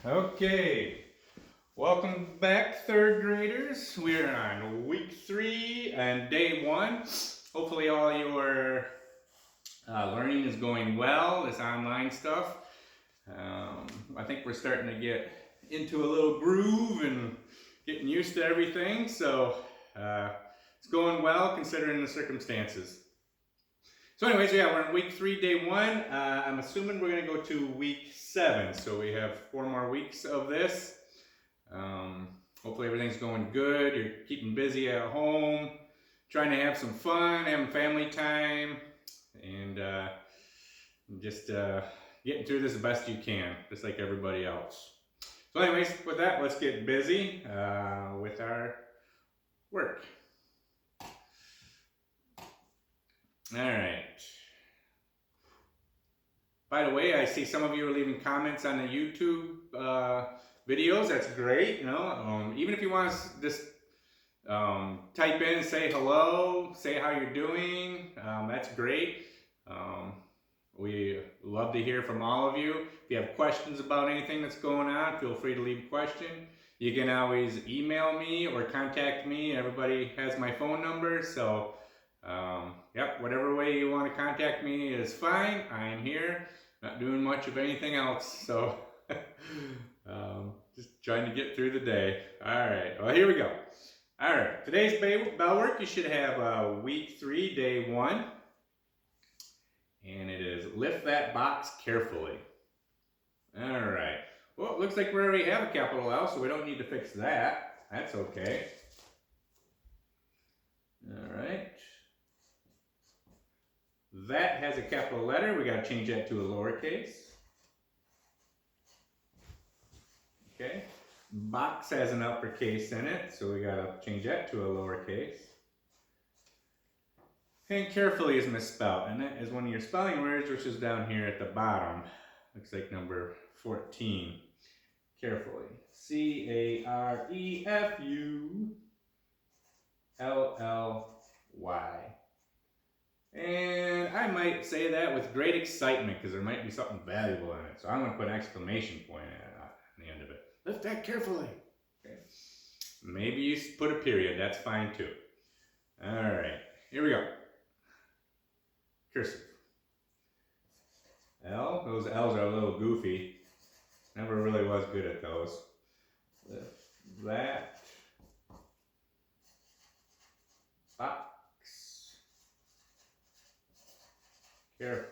Okay, welcome back, third graders. We're on week 3 and day 1. Hopefully, all your learning is going well, this online stuff. I think we're starting to get into a little groove and getting used to everything, so it's going well considering the circumstances. So anyways, yeah, we're in week 3, day 1. I'm assuming we're going to go to week 7. So we have 4 more weeks of this. Hopefully everything's going good. You're keeping busy at home, trying to have some fun, having family time, and just getting through this the best you can, just like everybody else. So anyways, with that, let's get busy with our work. All right. By the way, I see some of you are leaving comments on the YouTube videos. That's great. Even if you want to just type in and say hello, say how you're doing, that's great. We love to hear from all of you. If you have questions about anything that's going on, feel free to leave a question. You can always email me or contact me. Everybody has my phone number, so yep, whatever way you want to contact me is fine. I am here. Not doing much of anything else, so just trying to get through the day. All right, well, here we go. All right, today's bell work, you should have week 3, day 1. And it is lift that box carefully. All right, well, it looks like we already have a capital L, so we don't need to fix that. That's okay. All right. That has a capital letter. We got to change that to a lowercase. Okay. Box has an uppercase in it, so we got to change that to a lowercase. And carefully is misspelled, and that is one of your spelling words, which is down here at the bottom. Looks like number 14. Carefully. Carefully. And I might say that with great excitement because there might be something valuable in it. So I'm going to put an exclamation point at the end of it. Lift that carefully. Okay. Maybe you put a period. That's fine too. All right. Here we go. Cursive. L. Those L's are a little goofy. Never really was good at those. Lift that box carefully.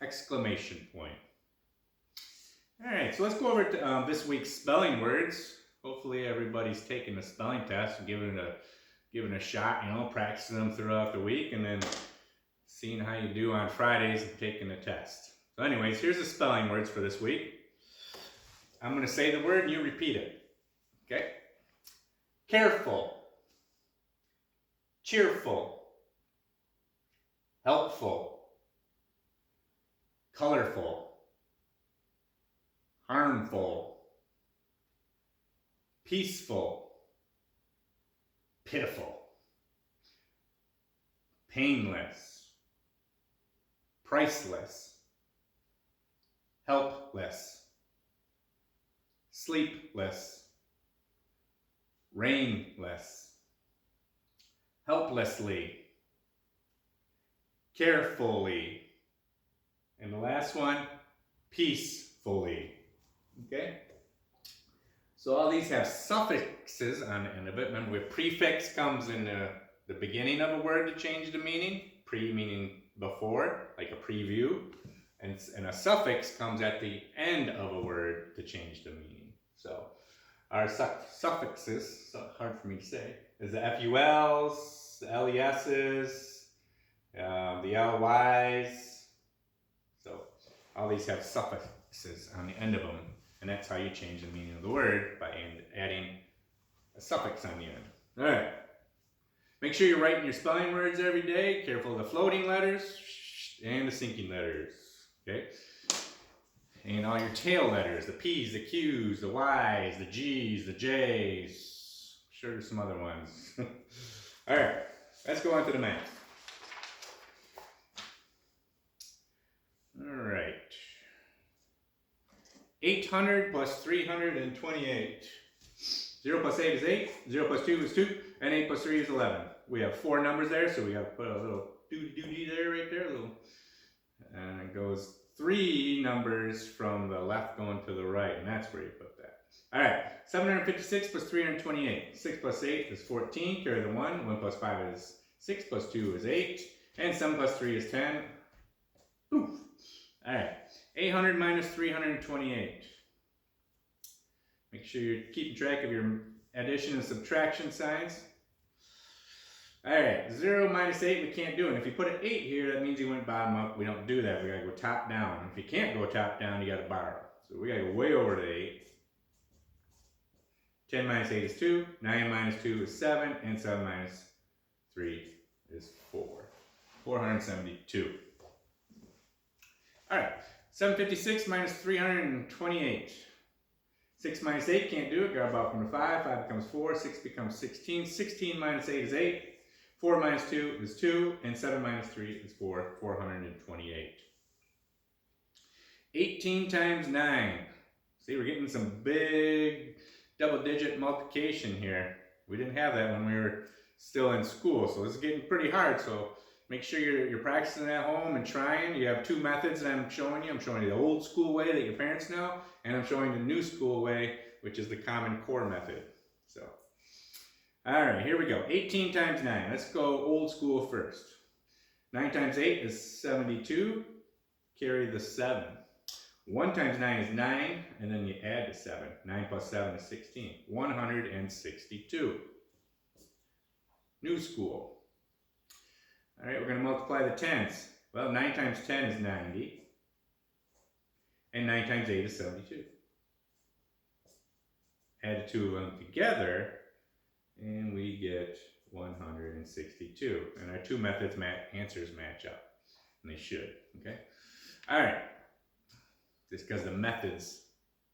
Exclamation point. All right, so let's go over to this week's spelling words. Hopefully everybody's taking the spelling test and giving it a shot, practicing them throughout the week and then seeing how you do on Fridays and taking the test. So anyways, here's the spelling words for this week. I'm going to say the word and you repeat it. Okay? Careful. Cheerful. Helpful. Colorful. Harmful. Peaceful. Pitiful. Painless. Priceless. Helpless. Sleepless. Rainless. Helplessly. Carefully. And the last one, peacefully. Okay? So all these have suffixes on the end of it. Remember, a prefix comes in the beginning of a word to change the meaning. Pre meaning before, like a preview. And a suffix comes at the end of a word to change the meaning. So our suffixes, so hard for me to say, is the FULs, the LESs, the LYs. So all these have suffixes on the end of them. And that's how you change the meaning of the word, by adding a suffix on the end. All right. Make sure you're writing your spelling words every day. Careful of the floating letters and the sinking letters. Okay? And all your tail letters, the P's, the Q's, the Y's, the G's, the J's. I'm sure there's some other ones. All right. Let's go on to the math. All right. 800 plus 328. 0 plus 8 is 8, 0 plus 2 is 2, and 8 plus 3 is 11. We have 4 numbers there, so we have to put a little doody there, right there, and it goes 3 numbers from the left going to the right, and that's where you put that. All right, 756 plus 328. 6 plus 8 is 14, carry the 1. 1 plus 5 is 6, plus 2 is 8, and 7 plus 3 is 10. Oof. All right, 800 minus 328. Make sure you're keeping track of your addition and subtraction signs. All right, 0 minus 8, we can't do it. If you put an 8 here, that means you went bottom up. We don't do that. We gotta go top down. If you can't go top down, you gotta borrow. So we gotta go way over to 8. 10 minus 8 is 2, 9 minus 2 is 7, and 7 minus 3 is 4. 472. All right, 756 minus 328. 6 minus 8, can't do it, grab out from the 5, 5 becomes 4, 6 becomes 16, 16 minus 8 is 8, 4 minus 2 is 2, and 7 minus 3 is 4, 428. 18 times 9. See, we're getting some big double-digit multiplication here. We didn't have that when we were still in school, so this is getting pretty hard, so make sure you're practicing at home and trying. You have 2 methods that I'm showing you. I'm showing you the old school way that your parents know, and I'm showing you the new school way, which is the Common Core method. So, all right, here we go. 18 times 9. Let's go old school first. 9 times 8 is 72. Carry the 7. 1 times 9 is 9, and then you add the 7. 9 plus 7 is 16. 162. New school. All right, we're going to multiply the tens. Well, 9 times 10 is 90. And 9 times 8 is 72. Add the 2 of them together, and we get 162. And our 2 methods answers match up. And they should, okay? All right. Just because the methods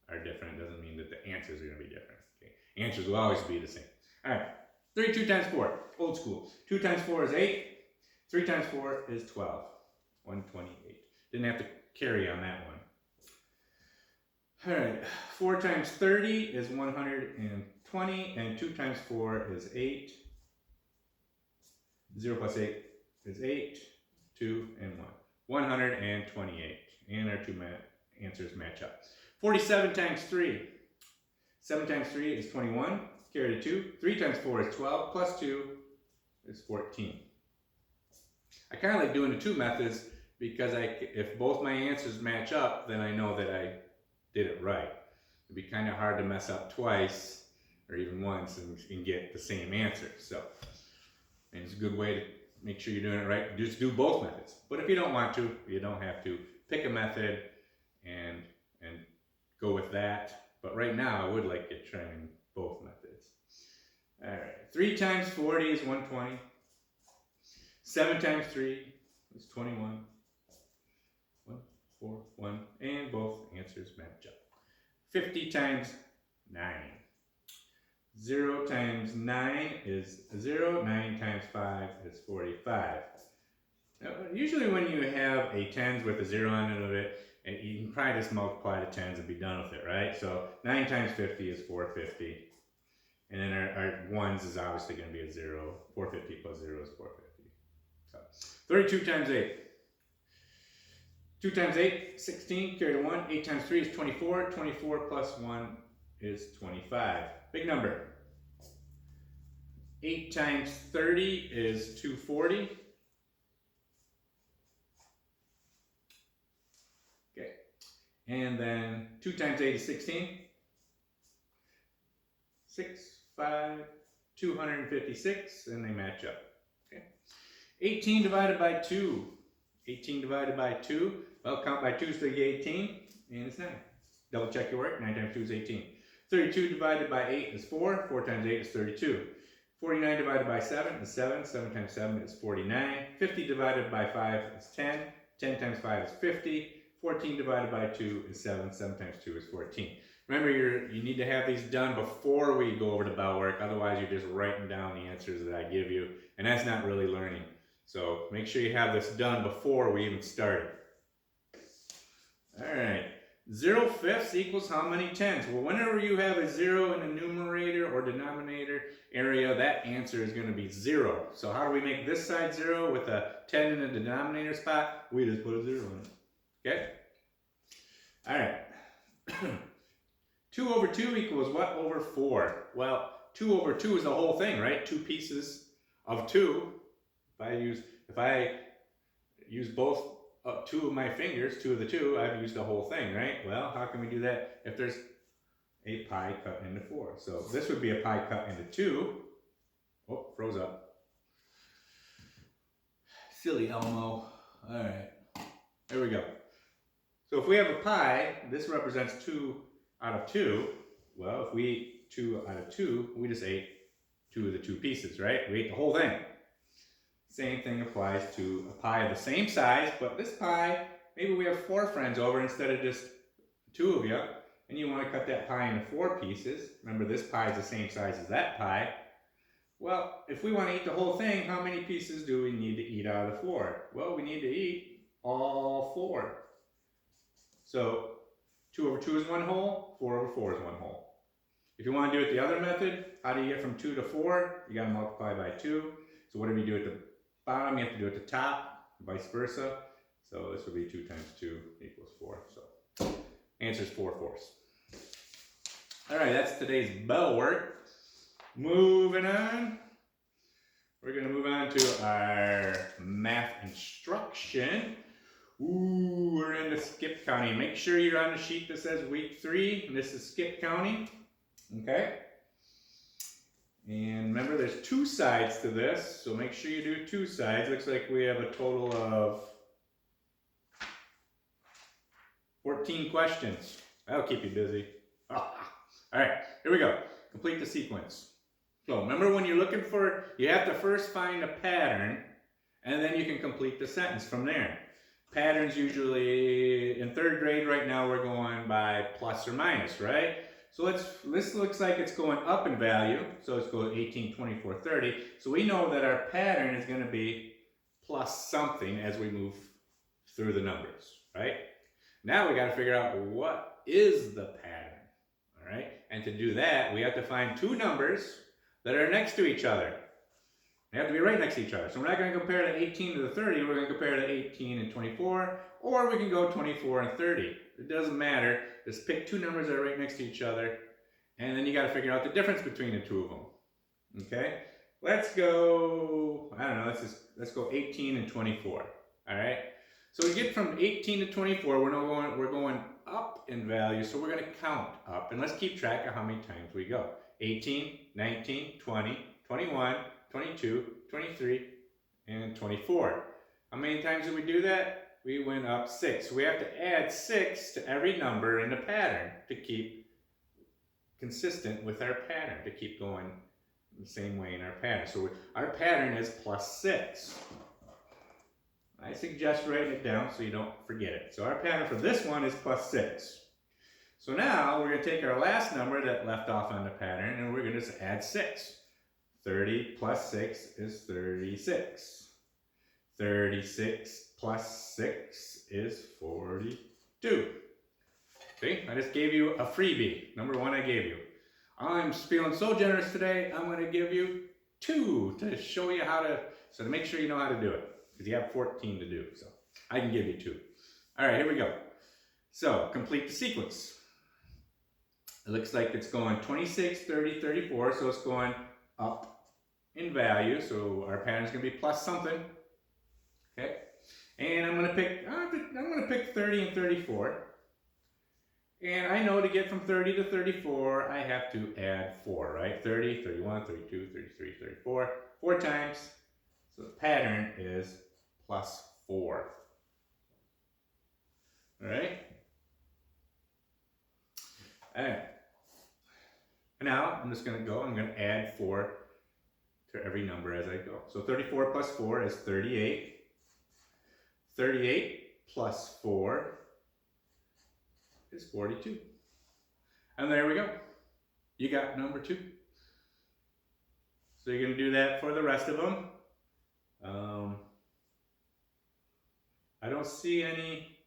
are different doesn't mean that the answers are going to be different. Okay? Answers will always be the same. All right. 32 times 4, old school. 2 times 4 is 8. 3 times 4 is 12. 128. Didn't have to carry on that one. All right. 4 times 30 is 120. And 2 times 4 is 8. 0 plus 8 is 8. 2 and 1. 128. And our 2 answers match up. 47 times 3. 7 times 3 is 21. Carry the 2. 3 times 4 is 12. Plus 2 is 14. I kind of like doing the 2 methods because if both my answers match up, then I know that I did it right. It'd be kind of hard to mess up twice or even once and get the same answer. So, and it's a good way to make sure you're doing it right. Just do both methods. But if you don't want to, you don't have to. Pick a method and go with that. But right now, I would like you trying both methods. All right, 3 times 40 is 120. 7 times 3 is 21. 1, 4, 1, and both answers match up. 50 times 9. 0 times 9 is 0. 9 times 5 is 45. Now, usually when you have a tens with a 0 on it of it, you can probably just multiply the tens and be done with it, right? So 9 times 50 is 450. And then our ones is obviously going to be a 0. 450 plus 0 is 450. So 32 times 8. 2 times 8, 16. Carry the 1. 8 times 3 is 24. 24 plus 1 is 25. Big number. 8 times 30 is 240. Okay. And then 2 times 8 is 16. 6, 5, 256, and they match up. Okay. 18 divided by 2. 18 divided by 2. Well, count by 2 so you get 18, and it's 9. Double check your work. 9 times 2 is 18. 32 divided by 8 is 4. 4 times 8 is 32. 49 divided by 7 is 7. 7 times 7 is 49. 50 divided by 5 is 10. 10 times 5 is 50. 14 divided by 2 is 7. 7 times 2 is 14. Remember, you need to have these done before we go over to bell work. Otherwise, you're just writing down the answers that I give you, and that's not really learning. So make sure you have this done before we even start. All right. 0/5 equals how many tens? Well, whenever you have a 0 in the numerator or denominator area, that answer is going to be 0. So how do we make this side 0 with a 10 in the denominator spot? We just put a 0 in it. Okay? All right. 2/2 equals what over 4? Well, 2/2 is the whole thing, right? 2 pieces of 2. If I use both 2 of my fingers, 2 of the 2, I've used the whole thing, right? Well, how can we do that if there's a pi cut into 4? So this would be a pi cut into 2. Oh, froze up. Silly Elmo. All right, there we go. So if we have a pi, this represents 2 out of 2. Well, if we eat 2 out of 2, we just ate 2 of the 2 pieces, right? We ate the whole thing. Same thing applies to a pie of the same size, but this pie, maybe we have 4 friends over instead of just 2 of you, and you want to cut that pie into 4 pieces. Remember, this pie is the same size as that pie. Well, if we want to eat the whole thing, how many pieces do we need to eat out of the 4? Well, we need to eat all 4. So 2/2 is 1 whole, 4/4 is 1 whole. If you want to do it the other method, how do you get from 2 to 4? You got to multiply by 2. So whatever you do at the bottom, you have to do at the top, vice versa. So this would be 2 times 2 equals 4. So answer is 4/4. All right, that's today's bell work. Moving on. We're going to move on to our math instruction. Ooh, we're into skip counting. Make sure you're on the sheet that says week 3, and this is skip counting. Okay? And remember, there's 2 sides to this, so make sure you do 2 sides. Looks like we have a total of 14 questions. That'll keep you busy. All right, here we go. Complete the sequence. So remember, when you're looking for, you have to first find a pattern, and then you can complete the sentence from there. Patterns usually, in 3rd grade right now, we're going by plus or minus, right? So this looks like it's going up in value. So it's going 18, 24, 30. So we know that our pattern is going to be plus something as we move through the numbers, right? Now we got to figure out what is the pattern, all right? And to do that, we have to find 2 numbers that are next to each other. They have to be right next to each other. So we're not going to compare the 18 to the 30. We're going to compare the 18 and 24, or we can go 24 and 30. It doesn't matter. Just pick 2 numbers that are right next to each other, and then you got to figure out the difference between the 2 of them. Okay? Let's go, I don't know, let's go 18 and 24. All right? So we get from 18 to 24, we're going up in value, so we're going to count up, and let's keep track of how many times we go. 18, 19, 20, 21, 22, 23, and 24. How many times did we do that? We went up 6. We have to add 6 to every number in the pattern to keep consistent with our pattern, to keep going the same way in our pattern. So our pattern is plus 6. I suggest writing it down so you don't forget it. So our pattern for this one is plus 6. So now we're going to take our last number that left off on the pattern, and we're going to just add 6. 30 plus 6 is 36. 36 plus 6 is 42. See, I just gave you a freebie. Number 1 I gave you. I'm feeling so generous today, I'm going to give you 2 to show you how to, so to make sure you know how to do it. Because you have 14 to do, so I can give you 2. All right, here we go. So, complete the sequence. It looks like it's going 26, 30, 34, so it's going up in value, so our pattern is going to be plus something. Okay, and I'm going to pick 30 and 34. And I know to get from 30 to 34, I have to add 4, right? 30, 31, 32, 33, 34, 4 times. So the pattern is plus 4. All right? All right. Now I'm just going to add 4 to every number as I go. So 34 plus 4 is 38. 38 plus 4 is 42. And there we go. You got number 2. So you're going to do that for the rest of them. I don't see any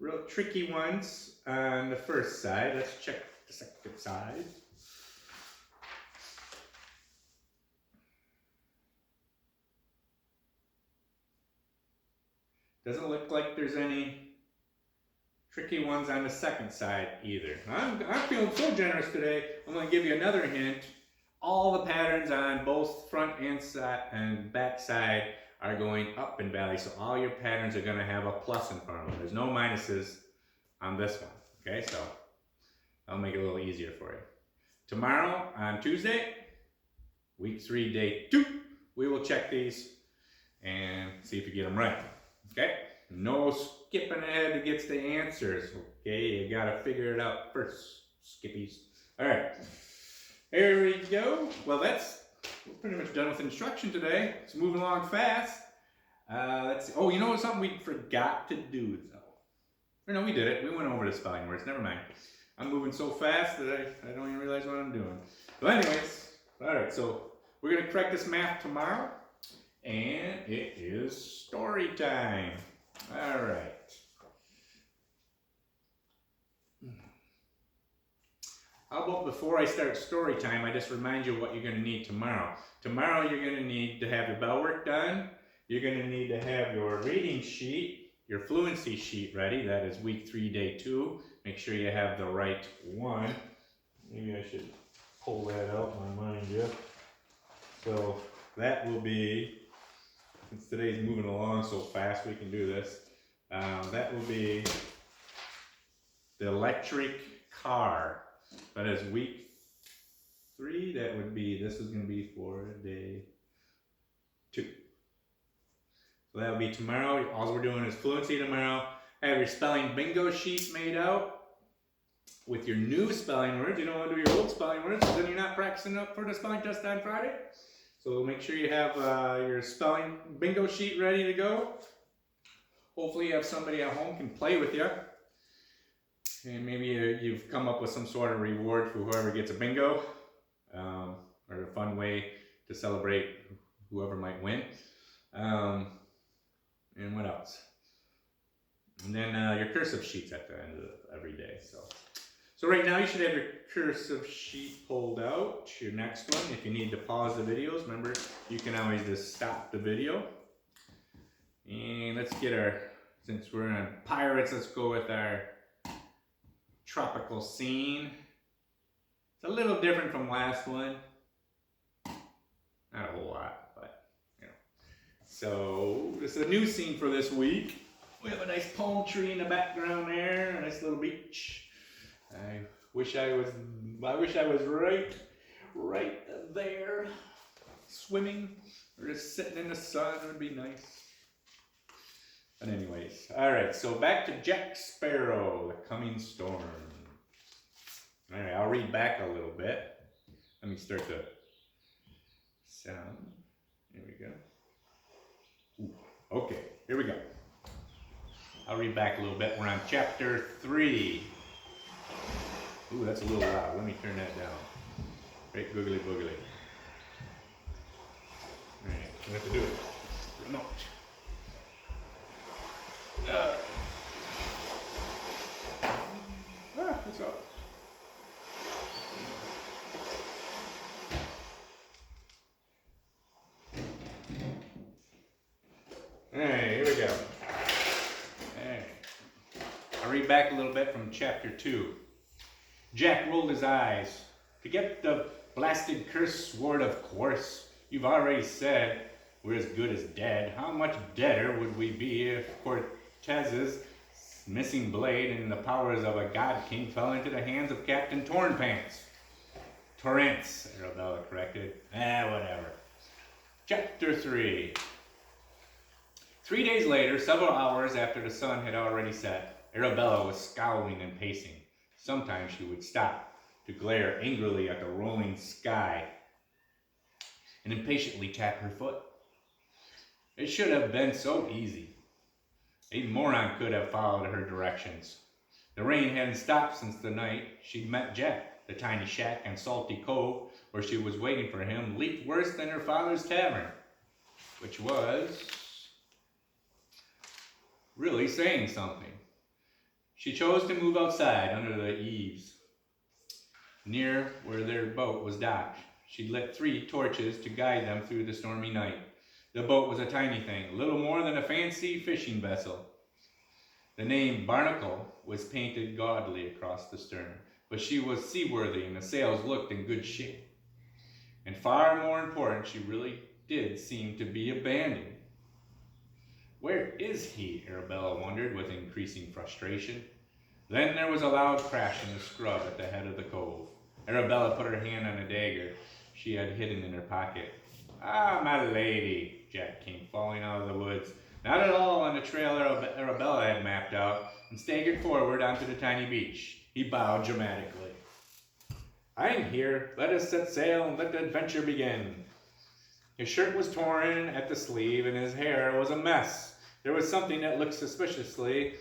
real tricky ones on the first side. Let's check the second side. Doesn't look like there's any tricky ones on the second side either. I'm feeling so generous today. I'm going to give you another hint. All the patterns on both front and back side are going up in value, so all your patterns are going to have a plus in front of them. There's no minuses on this one. Okay, so I'll make it a little easier for you. Tomorrow on Tuesday, week 3, day 2, we will check these and see if you get them right. Okay, no skipping ahead to get the answers. Okay, you gotta figure it out first, skippies. All right, here we go. Well, we're pretty much done with instruction today. It's moving along fast. Let's see. Oh, you know something we forgot to do though? Or no, we did it. We went over the spelling words. Never mind. I'm moving so fast that I don't even realize what I'm doing. But anyways, all right. So we're gonna correct this math tomorrow. And it is story time. All right. How about before I start story time, I just remind you what you're going to need tomorrow. Tomorrow you're going to need to have your bell work done. You're going to need to have your reading sheet, your fluency sheet ready. That is week 3, day 2. Make sure you have the right one. Maybe I should pull that out and remind you. So that will be, since today's moving along so fast we can do this, that will be the electric car. That is week 3. That would be, this is going to be for day 2. So that will be tomorrow. All we're doing is fluency tomorrow. Have your spelling bingo sheets made out with your new spelling words. You don't want to do your old spelling words, because then you're not practicing up for the spelling test on Friday. So make sure you have your spelling bingo sheet ready to go. Hopefully you have somebody at home can play with you. And maybe you've come up with some sort of reward for whoever gets a bingo, or a fun way to celebrate whoever might win. And what else? And then your cursive sheets at the end of every day. So right now you should have your cursive sheet pulled out. Your next one, if you need to pause the videos, remember you can always just stop the video. And let's get since we're on pirates, let's go with our tropical scene. It's a little different from last one. Not a whole lot, but you know. So this is a new scene for this week. We have a nice palm tree in the background there, a nice little beach. I wish I was right there, swimming or just sitting in the sun. It would be nice. But anyways, all right. So back to Jack Sparrow, The Coming Storm. All right, I'll read back a little bit. Let me start the sound. Here we go. Ooh, okay, here we go. I'll read back a little bit. We're on chapter 3. Ooh, that's a little loud. Let me turn that down. Right, googly boogly. All right, we have to do it. Remote. What's up? All right, here we go. All right. I'll read back a little bit from chapter 2. Jack rolled his eyes. To get the blasted curse sword, of course. You've already said we're as good as dead. How much deader would we be if Cortez's missing blade and the powers of a god king fell into the hands of Captain Tornpants? Torrance, Arabella corrected. Whatever. Chapter 3. 3 days later, several hours after the sun had already set, Arabella was scowling and pacing. Sometimes she would stop to glare angrily at the rolling sky and impatiently tap her foot. It should have been so easy. A moron could have followed her directions. The rain hadn't stopped since the night she'd met Jack. The tiny shack and salty cove where she was waiting for him leaked worse than her father's tavern, which was really saying something. She chose to move outside under the eaves, near where their boat was docked. She lit 3 torches to guide them through the stormy night. The boat was a tiny thing, little more than a fancy fishing vessel. The name Barnacle was painted gaudily across the stern, but she was seaworthy and the sails looked in good shape. And far more important, she really did seem to be abandoned. Where is he? Arabella wondered with increasing frustration. Then there was a loud crash in the scrub at the head of the cove. Arabella put her hand on a dagger she had hidden in her pocket. Ah, my lady, Jack came falling out of the woods, not at all on the trail Arabella had mapped out, and staggered forward onto the tiny beach. He bowed dramatically. I'm here. Let us set sail and let the adventure begin. His shirt was torn at the sleeve, and his hair was a mess. There was something that looked suspiciously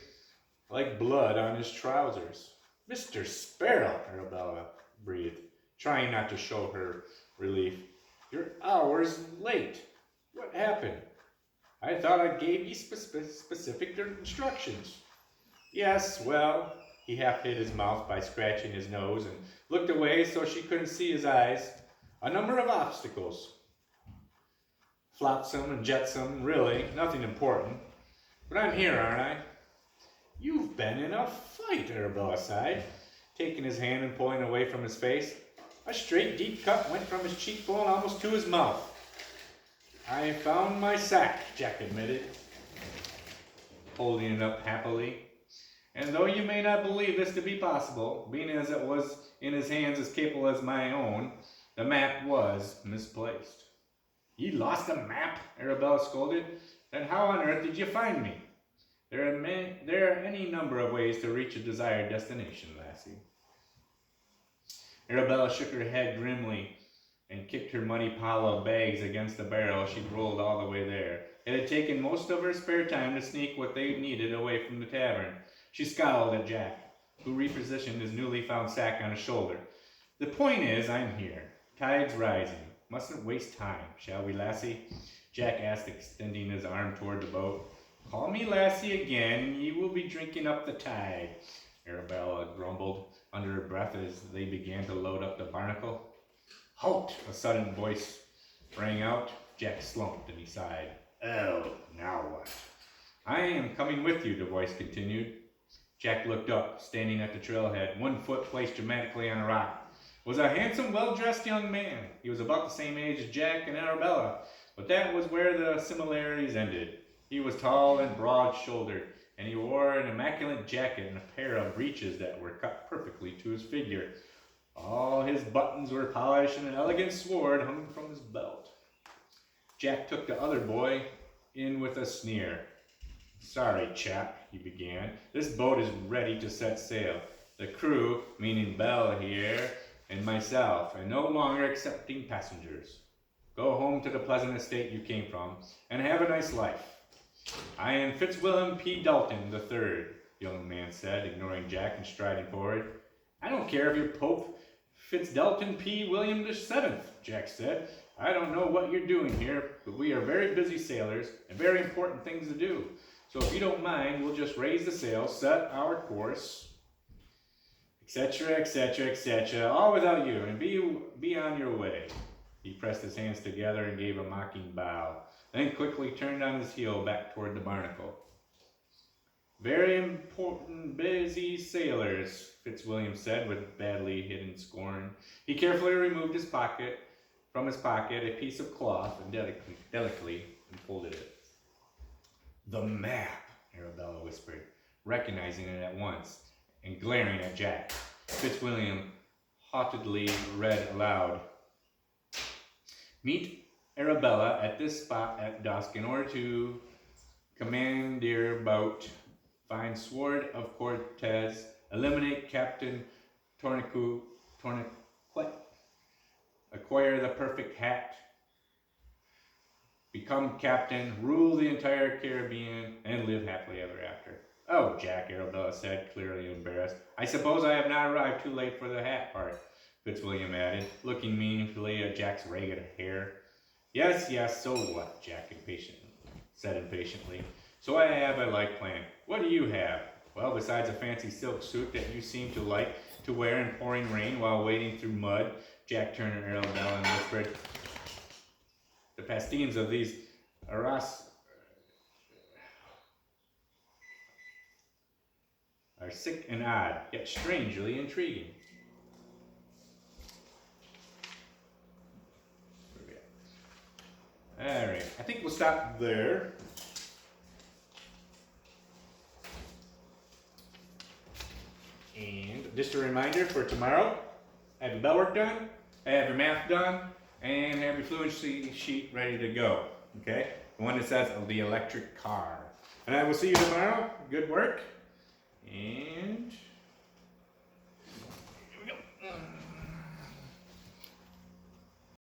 like blood on his trousers. Mr. Sparrow, Arabella breathed, trying not to show her relief. You're hours late. What happened? I thought I gave you specific instructions. Yes, well, he half hid his mouth by scratching his nose and looked away so she couldn't see his eyes. A number of obstacles. Flotsam and jetsam, really, nothing important. But I'm here, aren't I? You've been in a fight, Arabella sighed, taking his hand and pulling away from his face. A straight deep cut went from his cheekbone almost to his mouth. I found my sack, Jack admitted, holding it up happily. And though you may not believe this to be possible, being as it was in his hands as capable as my own, the map was misplaced. You lost a map? Arabella scolded. Then how on earth did you find me? There are any number of ways to reach a desired destination, lassie. Arabella shook her head grimly and kicked her muddy pile of bags against the barrel. She rolled all the way there. It had taken most of her spare time to sneak what they needed away from the tavern. She scowled at Jack, who repositioned his newly found sack on his shoulder. The point is, I'm here. Tide's rising. Mustn't waste time, shall we, lassie? Jack asked, extending his arm toward the boat. Call me lassie again, and ye will be drinking up the tide, Arabella grumbled under her breath as they began to load up the barnacle. Halt! A sudden voice rang out. Jack slumped and he sighed. Oh, now what? I am coming with you, the voice continued. Jack looked up, standing at the trailhead, one foot placed dramatically on a rock. Was a handsome, well-dressed young man. He was about the same age as Jack and Arabella, but that was where the similarities ended. He was tall and broad-shouldered, and he wore an immaculate jacket and a pair of breeches that were cut perfectly to his figure. All his buttons were polished, and an elegant sword hung from his belt. Jack took the other boy in with a sneer. Sorry, chap, he began. This boat is ready to set sail. The crew, meaning Belle here, and myself, are no longer accepting passengers. Go home to the pleasant estate you came from, and have a nice life. I am Fitzwilliam P. Dalton III, the young man said, ignoring Jack and striding forward. I don't care if you're Pope Fitzdalton P. William VII, Jack said. I don't know what you're doing here, but we are very busy sailors and very important things to do. So if you don't mind, we'll just raise the sail, set our course, etc., etc., etc., all without you, and be on your way. He pressed his hands together and gave a mocking bow, then quickly turned on his heel back toward the barnacle. Very important, busy sailors, Fitzwilliam said with badly hidden scorn. He carefully removed from his pocket a piece of cloth and delicately unfolded it. The map, Arabella whispered, recognizing it at once and glaring at Jack. Fitzwilliam haughtily read aloud. Meet Arabella at this spot at dusk in order to commandeer boat, find Sword of Cortez, eliminate Captain Tourniquet, acquire the perfect hat, become captain, rule the entire Caribbean, and live happily ever after. Oh, Jack, Arabella said, clearly embarrassed. I suppose I have not arrived too late for the hat part, Fitzwilliam added, looking meaningfully at Jack's ragged hair. Yes, so what, Jack said impatiently. So I have a life plan. What do you have? Well, besides a fancy silk suit that you seem to like to wear in pouring rain while wading through mud, Jack Turner, Arabella, and whispered, the pastimes of these arras are sick and odd, yet strangely intriguing. Alright, I think we'll stop there. And just a reminder for tomorrow, have your bell work done, have your math done, and have your fluency sheet ready to go. Okay? The one that says the electric car. And I will see you tomorrow. Good work. And